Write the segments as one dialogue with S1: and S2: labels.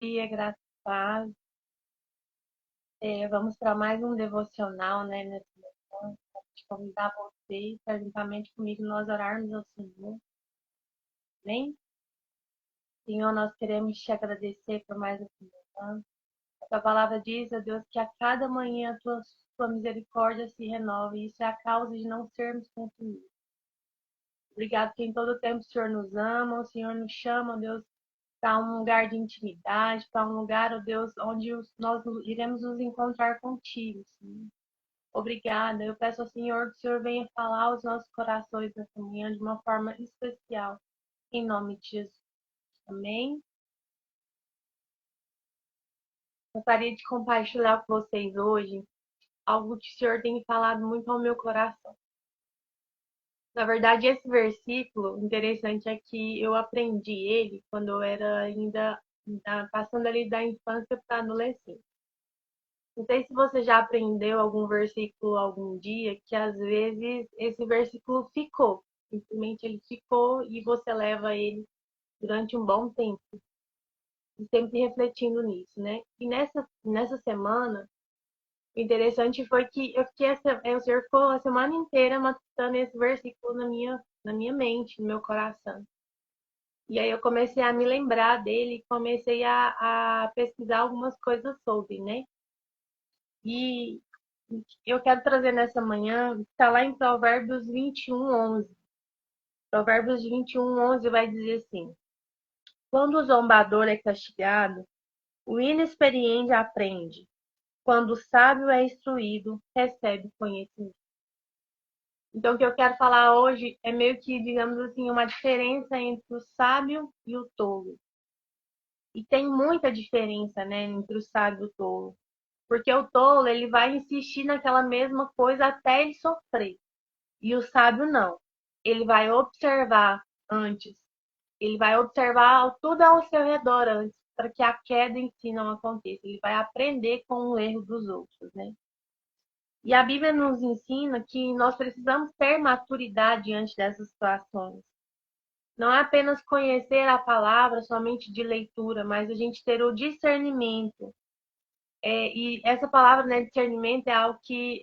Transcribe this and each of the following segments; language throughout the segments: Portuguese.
S1: dia, graças a paz. Vamos para mais um devocional, né, nesse momento. Quero te convidar você para juntamente comigo nós orarmos ao Senhor. Amém? Senhor, nós queremos te agradecer por mais esse momento. A tua palavra diz, ó Deus, que a cada manhã a tua misericórdia se renova e isso é a causa de não sermos consumidos. Obrigado que em todo tempo o Senhor nos ama, o Senhor nos chama, ó Deus, para um lugar de intimidade, para um lugar, ó Deus, onde nós iremos nos encontrar contigo, Senhor. Obrigada. Eu peço ao Senhor que o Senhor venha falar aos nossos corações nessa manhã de uma forma especial, em nome de Jesus. Amém? Gostaria de compartilhar com vocês hoje algo que o Senhor tem falado muito ao meu coração. Na verdade, esse versículo, interessante é que eu aprendi ele quando eu era ainda passando ali da infância para a adolescência. Não sei se você já aprendeu algum versículo algum dia, que às vezes esse versículo ficou. Simplesmente ele ficou e você leva ele durante um bom tempo, e sempre refletindo nisso, né? E nessa semana, o interessante foi que o Senhor ficou a semana inteira matutando esse versículo na minha mente, no meu coração. E aí eu comecei a me lembrar dele e comecei a pesquisar algumas coisas sobre, né? E eu quero trazer nessa manhã, está lá em Provérbios 21:11. Provérbios 21:11 vai dizer assim: quando o zombador é castigado, o inexperiente aprende. Quando o sábio é instruído, recebe conhecimento. Então, o que eu quero falar hoje é meio que, digamos assim, uma diferença entre o sábio e o tolo. E tem muita diferença, né, entre o sábio e o tolo. Porque o tolo, ele vai insistir naquela mesma coisa até ele sofrer. E o sábio não. Ele vai observar antes. Ele vai observar tudo ao seu redor antes, para que a queda em si não aconteça. Ele vai aprender com o erro dos outros, né? E a Bíblia nos ensina que nós precisamos ter maturidade diante dessas situações. Não é apenas conhecer a palavra somente de leitura, mas a gente ter o discernimento. E essa palavra, né, discernimento, é algo que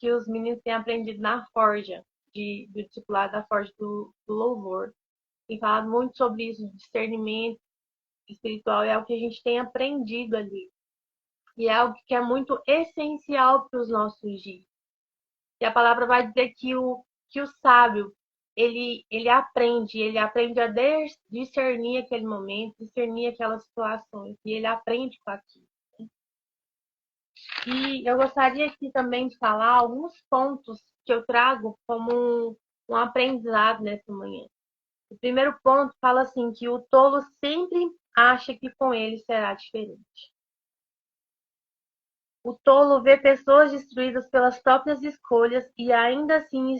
S1: os meninos têm aprendido na forja, do discipulado da forja do louvor. Tem falado muito sobre isso, discernimento espiritual, é algo que a gente tem aprendido ali. E é algo que é muito essencial para os nossos dias. E a palavra vai dizer que o sábio, ele aprende a discernir aquele momento, discernir aquelas situações, e ele aprende com aquilo. E eu gostaria aqui também de falar alguns pontos que eu trago como um aprendizado nessa manhã. O primeiro ponto fala assim, que o tolo sempre acha que com ele será diferente. O tolo vê pessoas destruídas pelas próprias escolhas e ainda assim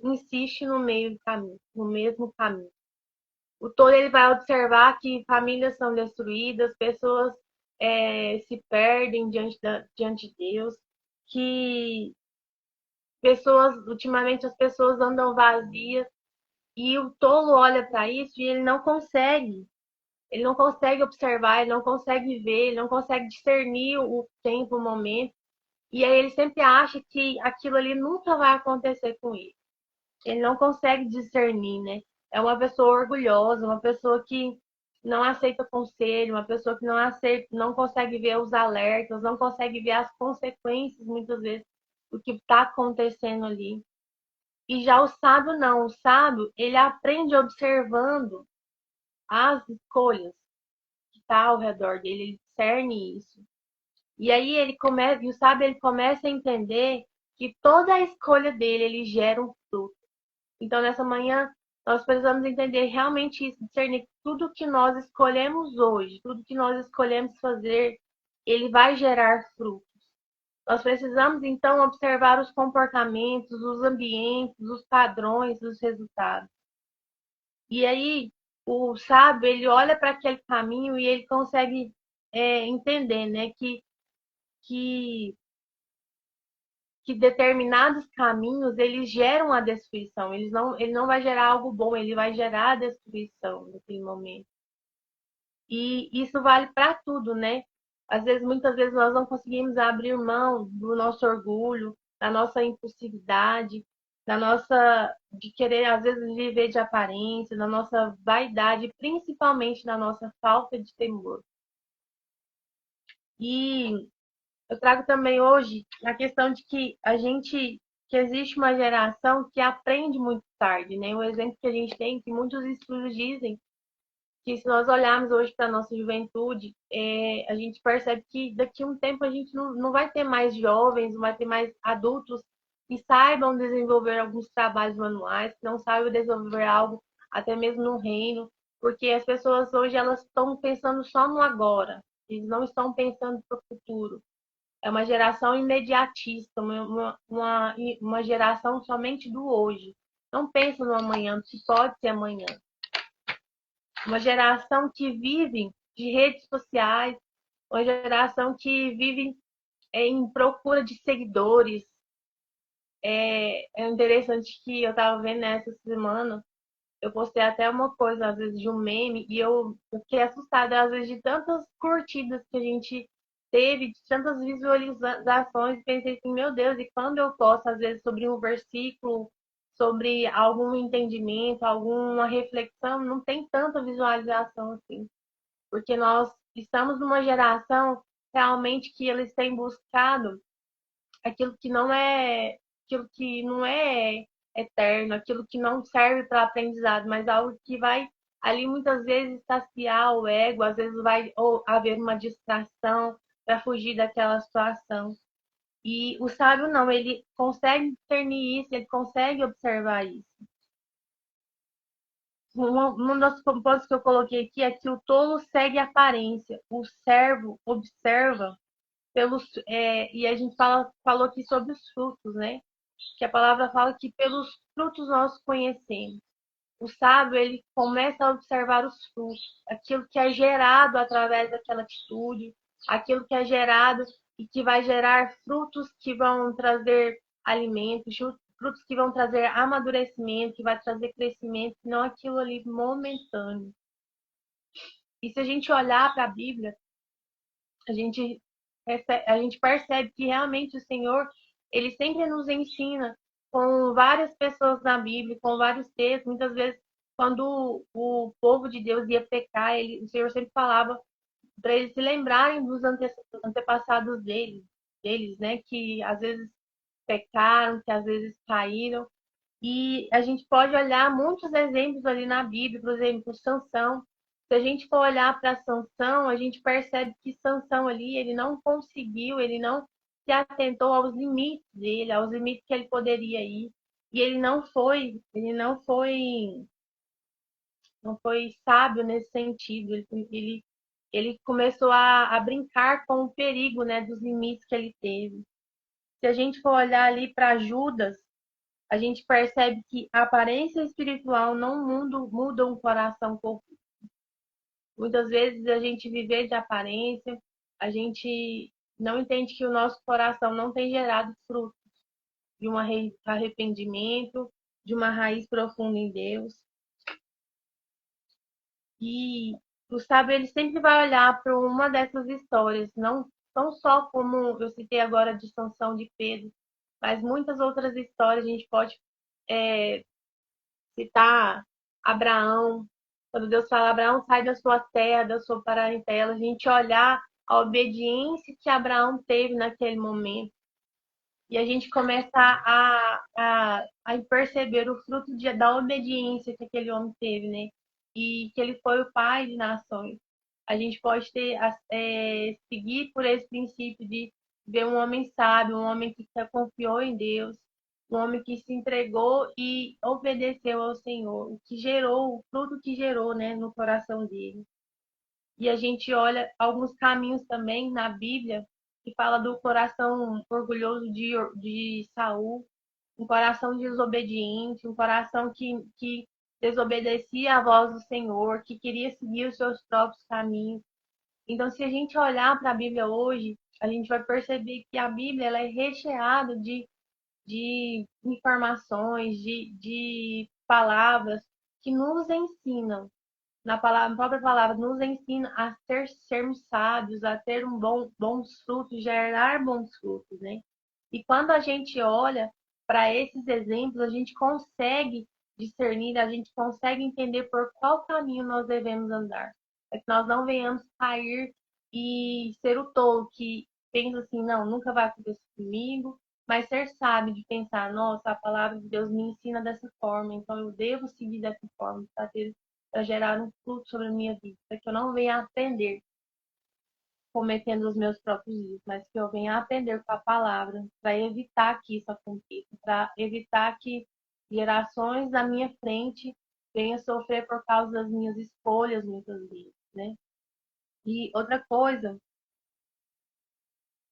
S1: insiste no meio do caminho, no mesmo caminho. O tolo ele vai observar que famílias são destruídas, pessoas se perdem diante de Deus, que ultimamente as pessoas andam vazias, e o tolo olha para isso e ele não consegue. Ele não consegue observar, ele não consegue ver, ele não consegue discernir o tempo, o momento. E aí ele sempre acha que aquilo ali nunca vai acontecer com ele. Ele não consegue discernir, né? É uma pessoa orgulhosa, uma pessoa que não aceita conselho, uma pessoa que não aceita, não consegue ver os alertas, não consegue ver as consequências, muitas vezes, do que está acontecendo ali. E já o sábio não. O sábio, ele aprende observando as escolhas que está ao redor dele, ele discerne isso. E aí e o sábio ele começa a entender que toda a escolha dele, ele gera um fruto. Então, nessa manhã, nós precisamos entender realmente isso, discernir que tudo que nós escolhemos hoje, tudo que nós escolhemos fazer, ele vai gerar frutos. Nós precisamos, então, observar os comportamentos, os ambientes, os padrões, os resultados. E aí, o sábio, ele olha para aquele caminho e ele consegue entender, né, que, que determinados caminhos, eles geram a destruição. Ele não vai gerar algo bom, ele vai gerar a destruição naquele momento. E isso vale para tudo, né? Às vezes, muitas vezes, nós não conseguimos abrir mão do nosso orgulho, da nossa impulsividade, da nossa, de querer, às vezes, viver de aparência, da nossa vaidade, principalmente da nossa falta de temor. E eu trago também hoje a questão de que existe uma geração que aprende muito tarde, né? O exemplo que a gente tem, que muitos estudos dizem, que se nós olharmos hoje para a nossa juventude, a gente percebe que daqui a um tempo a gente não vai ter mais jovens, não vai ter mais adultos que saibam desenvolver alguns trabalhos manuais, que não saibam desenvolver algo até mesmo no reino, porque as pessoas hoje elas estão pensando só no agora, eles não estão pensando para o futuro. É uma geração imediatista, uma geração somente do hoje. Não pensa no amanhã, se pode ser amanhã. Uma geração que vive de redes sociais, uma geração que vive em procura de seguidores. É interessante que eu estava vendo nessa semana, eu postei até uma coisa, às vezes, de um meme, e eu fiquei assustada, às vezes, de tantas curtidas que a gente teve, de tantas visualizações, e pensei assim, meu Deus, e quando eu posto, às vezes, sobre um versículo, sobre algum entendimento, alguma reflexão, não tem tanta visualização assim, porque nós estamos numa geração realmente que eles têm buscado aquilo que não é, aquilo que não é eterno, aquilo que não serve para aprendizado, mas algo que vai ali muitas vezes saciar o ego, às vezes vai haver uma distração para fugir daquela situação. E o sábio não, ele consegue discernir isso, ele consegue observar isso. Um dos pontos que eu coloquei aqui é que o tolo segue a aparência, o servo observa e a gente falou aqui sobre os frutos, né? Que a palavra fala que pelos frutos nós conhecemos. O sábio, ele começa a observar os frutos, aquilo que é gerado através daquela atitude, aquilo que é gerado e que vai gerar frutos que vão trazer alimento, frutos que vão trazer amadurecimento, que vai trazer crescimento, não aquilo ali momentâneo. E se a gente olhar para a Bíblia, a gente, a gente percebe que realmente o Senhor, ele sempre nos ensina com várias pessoas na Bíblia, com vários textos. Muitas vezes, quando o povo de Deus ia pecar, o Senhor sempre falava para eles se lembrarem dos antepassados deles, né? Que às vezes pecaram, que às vezes caíram. E a gente pode olhar muitos exemplos ali na Bíblia, por exemplo, Sansão. Se a gente for olhar para Sansão, a gente percebe que Sansão ali, ele não conseguiu, ele não se atentou aos limites dele, aos limites que ele poderia ir. E ele não foi sábio nesse sentido. Ele começou a brincar com o perigo, né, dos limites que ele teve. Se a gente for olhar ali para Judas, a gente percebe que a aparência espiritual não muda um coração corrupto. Muitas vezes a gente viver de aparência, a gente não entende que o nosso coração não tem gerado fruto de um arrependimento, de uma raiz profunda em Deus. E o sábio, ele sempre vai olhar para uma dessas histórias, não só como eu citei agora de Sansão, de Pedro, mas muitas outras histórias a gente pode é, citar Abraão, quando Deus fala, Abraão, sai da sua terra, da sua parentela, a gente olhar a obediência que Abraão teve naquele momento. E a gente começa a perceber o fruto da obediência que aquele homem teve, né? E que ele foi o pai de nações. A gente pode seguir por esse princípio de ver um homem sábio, um homem que confiou em Deus, um homem que se entregou e obedeceu ao Senhor, o que gerou, o fruto que gerou, né, no coração dele. E a gente olha alguns caminhos também na Bíblia que fala do coração orgulhoso de Saul, um coração desobediente, um coração que desobedecia à voz do Senhor, que queria seguir os seus próprios caminhos. Então, se a gente olhar para a Bíblia hoje, a gente vai perceber que a Bíblia ela é recheada de informações, de palavras que nos ensinam, a própria palavra nos ensina a sermos sábios, a ter bons frutos, gerar bons frutos, né? E quando a gente olha para esses exemplos, a gente consegue discernir, a gente consegue entender por qual caminho nós devemos andar. É que nós não venhamos cair e ser o tolo que pensa assim, não, nunca vai acontecer comigo, mas ser sábio de pensar, nossa, a palavra de Deus me ensina dessa forma, então eu devo seguir dessa forma para gerar um fruto sobre a minha vida, para que eu não venha aprender cometendo os meus próprios erros, mas que eu venha aprender com a palavra, para evitar que isso aconteça, para evitar que gerações da minha frente venham sofrer por causa das minhas escolhas muitas vezes, né? E outra coisa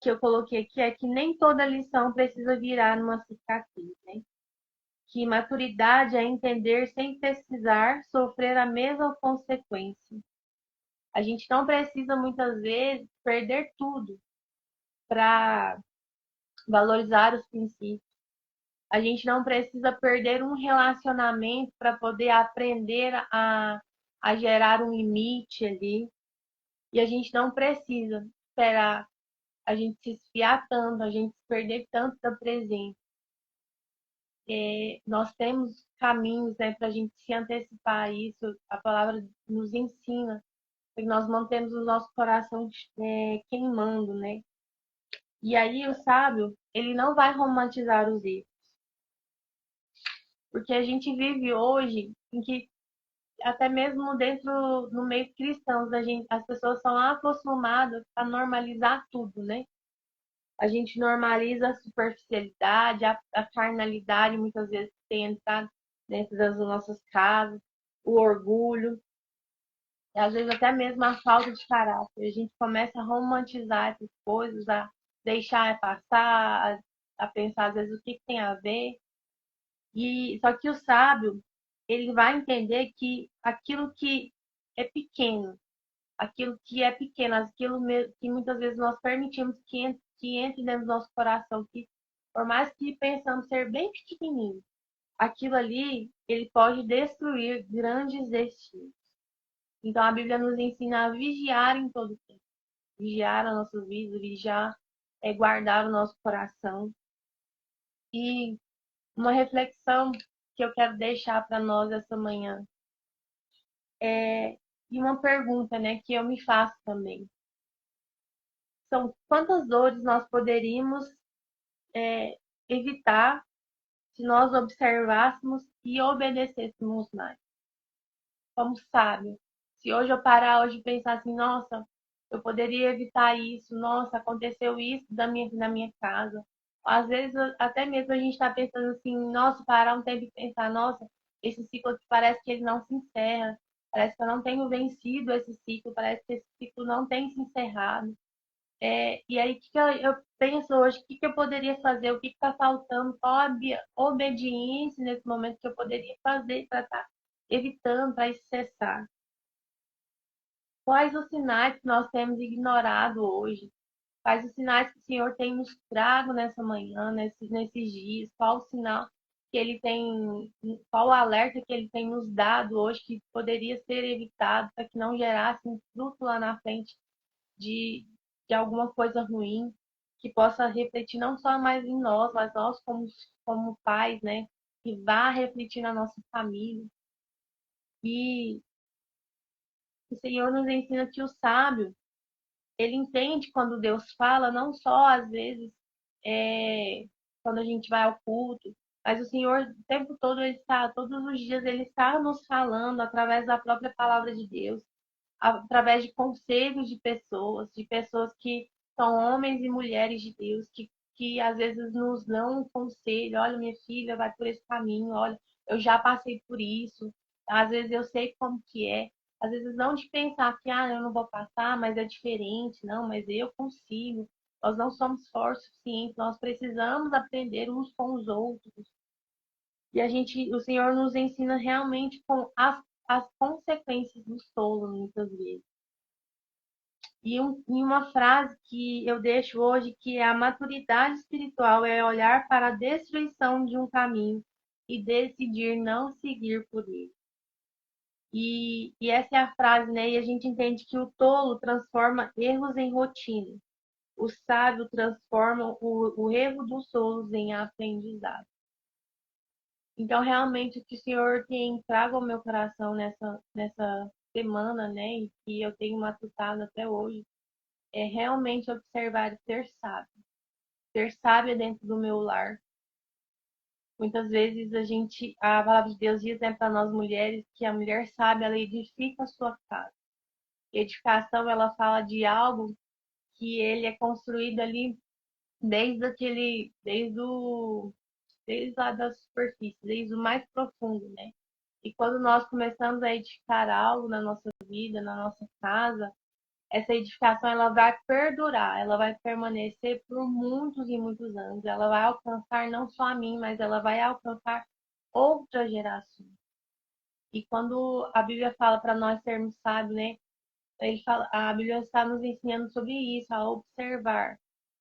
S1: que eu coloquei aqui é que nem toda lição precisa virar numa cicatriz, né? Que maturidade é entender sem precisar sofrer a mesma consequência. A gente não precisa muitas vezes perder tudo para valorizar os princípios. A gente não precisa perder um relacionamento para poder aprender a gerar um limite ali. E a gente não precisa esperar a gente se esfriar tanto, a gente se perder tanto da presença. Nós temos caminhos, né, para a gente se antecipar a isso. A palavra nos ensina que nós mantemos o nosso coração queimando, né? E aí o sábio, ele não vai romantizar os erros, porque a gente vive hoje em que até mesmo dentro no meio cristão, as pessoas são acostumadas a normalizar tudo, né? A gente normaliza a superficialidade, a carnalidade, muitas vezes tem entrado dentro das nossas casas, o orgulho, e às vezes até mesmo a falta de caráter. A gente começa a romantizar essas coisas, a deixar passar, a pensar às vezes o que tem a ver. E só que o sábio, ele vai entender que aquilo que é pequeno, aquilo que muitas vezes nós permitimos que entre dentro do nosso coração, que por mais que pensamos ser bem pequenininho, aquilo ali, ele pode destruir grandes destinos. Então a Bíblia nos ensina a vigiar em todo tempo, vigiar a nossa vida, vigiar, guardar o nosso coração. E uma reflexão que eu quero deixar para nós essa manhã e uma pergunta, né, que eu me faço também. São quantas dores nós poderíamos evitar se nós observássemos e obedecêssemos mais, como sábio. Se hoje eu parar hoje e pensar assim, nossa, eu poderia evitar isso, nossa, aconteceu isso na minha casa. Às vezes, até mesmo a gente está pensando assim, nossa, parar um tempo e pensar, nossa, esse ciclo aqui parece que ele não se encerra, parece que eu não tenho vencido esse ciclo, parece que esse ciclo não tem se encerrado. E aí, o que eu penso hoje? O que eu poderia fazer? O que está faltando? Qual a obediência nesse momento que eu poderia fazer para estar evitando, para isso cessar? Quais os sinais que nós temos ignorado hoje? Quais os sinais que o Senhor tem nos trago nessa manhã, nesses dias? Qual o sinal que Ele tem, qual o alerta que Ele tem nos dado hoje que poderia ser evitado para que não gerasse um fruto lá na frente de, de alguma coisa ruim, que possa refletir não só mais em nós, mas nós como pais, né? Que vá refletir na nossa família. E o Senhor nos ensina que o sábio, ele entende quando Deus fala, não só às vezes quando a gente vai ao culto, mas o Senhor o tempo todo ele está, todos os dias ele está nos falando através da própria palavra de Deus, através de conselhos de pessoas que são homens e mulheres de Deus, que às vezes nos dão um conselho, olha, minha filha, vai por esse caminho, olha, eu já passei por isso, às vezes eu sei como que é, às vezes não de pensar que, eu não vou passar, mas é diferente, não, mas eu consigo, nós não somos fortes o suficiente, nós precisamos aprender uns com os outros, e o Senhor nos ensina realmente com as consequências do solo, muitas vezes. E uma frase que eu deixo hoje, que é a maturidade espiritual é olhar para a destruição de um caminho e decidir não seguir por ele. E essa é a frase, né? E a gente entende que o tolo transforma erros em rotina. O sábio transforma o erro dos tolos em aprendizado. Então, realmente, o que o Senhor tem trago ao meu coração nessa semana, né? E que eu tenho matutado até hoje, é realmente observar e ser sábio. Ser sábia dentro do meu lar. Muitas vezes a palavra de Deus diz, né, para nós mulheres, que a mulher sábia, ela edifica a sua casa. E edificação, ela fala de algo que ele é construído ali desde lá da superfície, desde o mais profundo, né? E quando nós começamos a edificar algo na nossa vida, na nossa casa, essa edificação ela vai perdurar, ela vai permanecer por muitos e muitos anos. Ela vai alcançar não só a mim, mas ela vai alcançar outras gerações. E quando a Bíblia fala para nós sermos sábios, né? A Bíblia está nos ensinando sobre isso, a observar,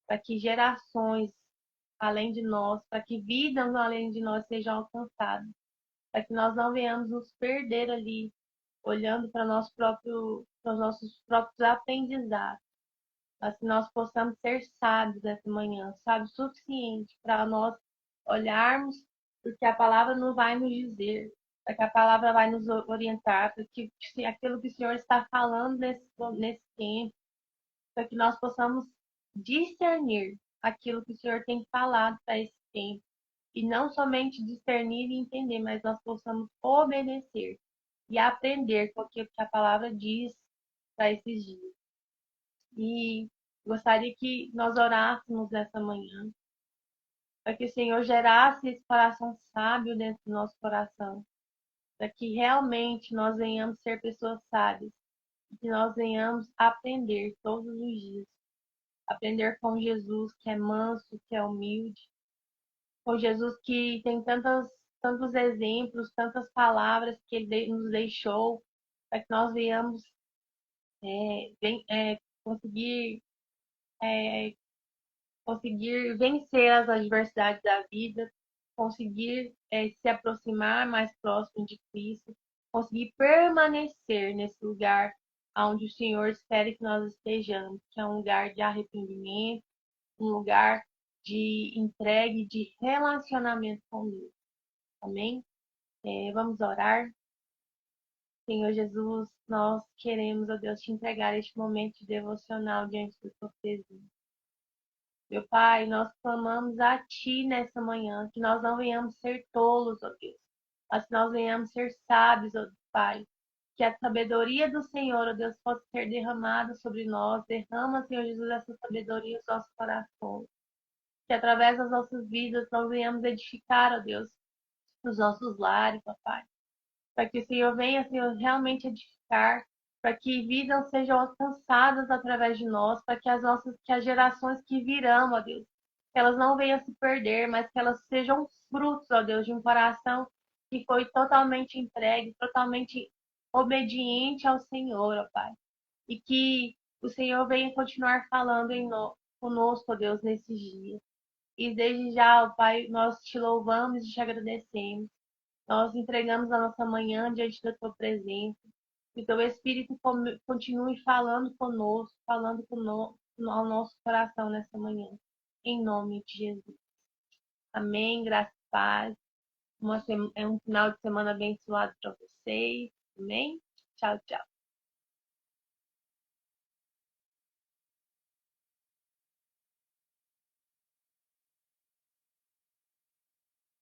S1: para que gerações além de nós, para que vidas além de nós sejam alcançadas, para que nós não venhamos nos perder ali, olhando para os nossos próprios aprendizados, mas que nós possamos ser sábios essa manhã, sábios o suficiente para nós olharmos, porque a palavra não vai nos dizer, para que a palavra vai nos orientar, para que aquilo que o Senhor está falando nesse tempo, para que nós possamos discernir aquilo que o Senhor tem falado para esse tempo. E não somente discernir e entender, mas nós possamos obedecer e aprender com aquilo que a palavra diz para esses dias. E gostaria que nós orássemos nessa manhã, para que o Senhor gerasse esse coração sábio dentro do nosso coração, para que realmente nós venhamos ser pessoas sábias, e que nós venhamos aprender todos os dias. Aprender com Jesus, que é manso, que é humilde, com Jesus que tem tantos exemplos, tantas palavras que ele nos deixou, para que nós venhamos conseguir, é, conseguir vencer as adversidades da vida, conseguir se aproximar mais próximo de Cristo, conseguir permanecer nesse lugar onde o Senhor espera que nós estejamos, que é um lugar de arrependimento, um lugar de entregue, de relacionamento com Deus. Amém? Vamos orar. Senhor Jesus, nós queremos, ó Deus, te entregar este momento de devocional diante da tua presença. Meu Pai, nós clamamos a Ti nessa manhã, que nós não venhamos ser tolos, ó Deus, mas que nós venhamos ser sábios, ó Pai. Que a sabedoria do Senhor, ó Deus, possa ser derramada sobre nós. Derrama, Senhor Jesus, essa sabedoria nos nossos corações. Que através das nossas vidas nós venhamos edificar, ó Deus, os nossos lares, ó Pai. Para que o Senhor venha, Senhor, realmente edificar, para que vidas sejam alcançadas através de nós, para que as gerações que virão, ó Deus, que elas não venham se perder, mas que elas sejam frutos, ó Deus, de um coração que foi totalmente entregue, totalmente obediente ao Senhor, ó Pai. E que o Senhor venha continuar falando conosco, ó Deus, nesses dias. E desde já, ó Pai, nós te louvamos e te agradecemos. Nós entregamos a nossa manhã diante da tua presença. Que teu Espírito continue falando conosco, falando ao nosso coração nessa manhã. Em nome de Jesus. Amém. Graça e paz. É um final de semana abençoado para vocês. Amém. Tchau, tchau.